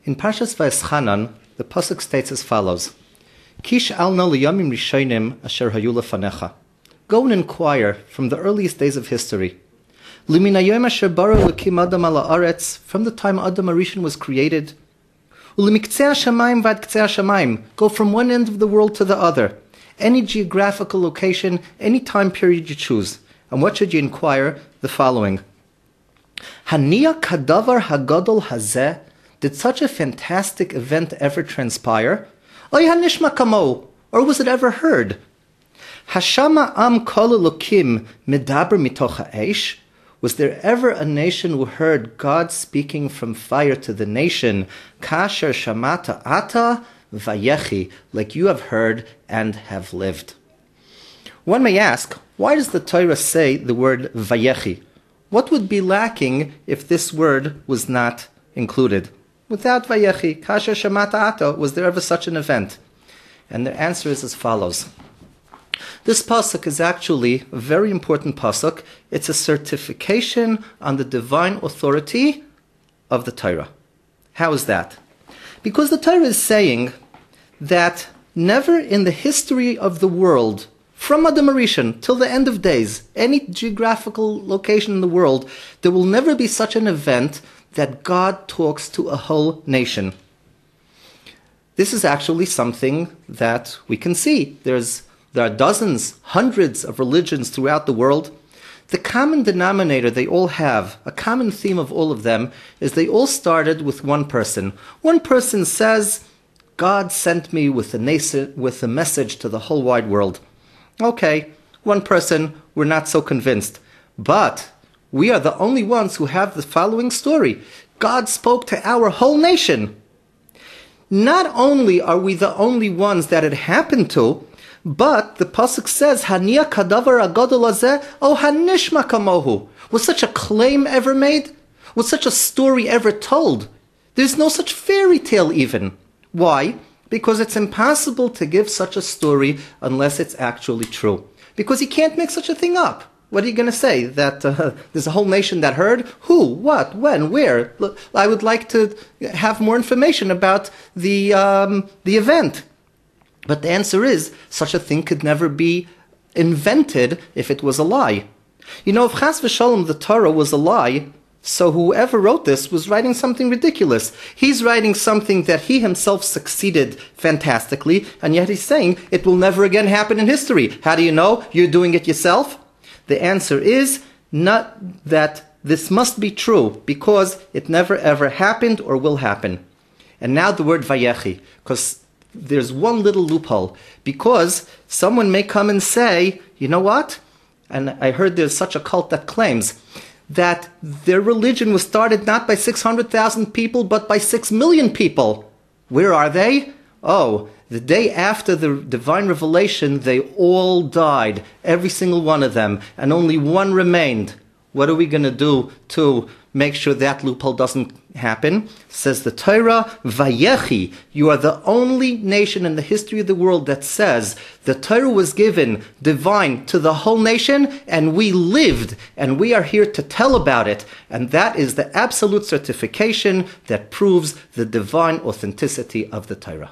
In Parshas Va'eschanan, the pasuk states as follows: Kish alna liyamim rishonim asher hayu lefanecha. Go and inquire from the earliest days of history. Liminayom asher bara Elokim Adam ala aretz, from the time Adam Arishon was created. Ulimiktzei hashamayim vad ktzei hashamayim. Go from one end of the world to the other. Any geographical location, any time period you choose. And what should you inquire? The following: Haniya kadavar hagadol hazeh. Did such a fantastic event ever transpire? Oy hanishma kamo, or was it ever heard? Hashama am kol Elokim medaber mitoch ha'esh. Was there ever a nation who heard God speaking from fire to the nation? Kasher shamata ata vayechi, like you have heard and have lived. One may ask, why does the Torah say the word vayechi? What would be lacking if this word was not included? Without vayechi, kasher shamata ata, was there ever such an event? And the answer is as follows. This pasuk is actually a very important pasuk. It's a certification on the divine authority of the Torah. How is that? Because the Torah is saying that never in the history of the world, from Adam Arishon till the end of days, any geographical location in the world, there will never be such an event that God talks to a whole nation. This is actually something that we can see. There are dozens, hundreds of religions throughout the world. The common denominator they all have, a common theme of all of them, is they all started with one person. One person says, God sent me with a message to the whole wide world. Okay, one person, we're not so convinced. But we are the only ones who have the following story. God spoke to our whole nation. Not only are we the only ones that it happened to, but the pasuk says, Haniya kadavar agadol hazeh, o hanishma kamohu. Was such a claim ever made? Was such a story ever told? There's no such fairy tale even. Why? Because it's impossible to give such a story unless it's actually true. Because you can't make such a thing up. What are you going to say? That there's a whole nation that heard? Who? What? When? Where? Look, I would like to have more information about the event. But the answer is, such a thing could never be invented if it was a lie. You know, if Chas v'Shalom, the Torah, was a lie, so whoever wrote this was writing something ridiculous. He's writing something that he himself succeeded fantastically, and yet he's saying it will never again happen in history. How do you know? You're doing it yourself? The answer is not that this must be true, because it never ever happened or will happen. And now the word vayechi, because there's one little loophole, because someone may come and say, you know what? And I heard there's such a cult that claims that their religion was started not by 600,000 people, but by 6 million people. Where are they? Oh, the day after the divine revelation, they all died, every single one of them, and only one remained. What are we going to do to make sure that loophole doesn't happen? Says the Torah, Vayechi, you are the only nation in the history of the world that says the Torah was given divine to the whole nation, and we lived, and we are here to tell about it. And that is the absolute certification that proves the divine authenticity of the Torah.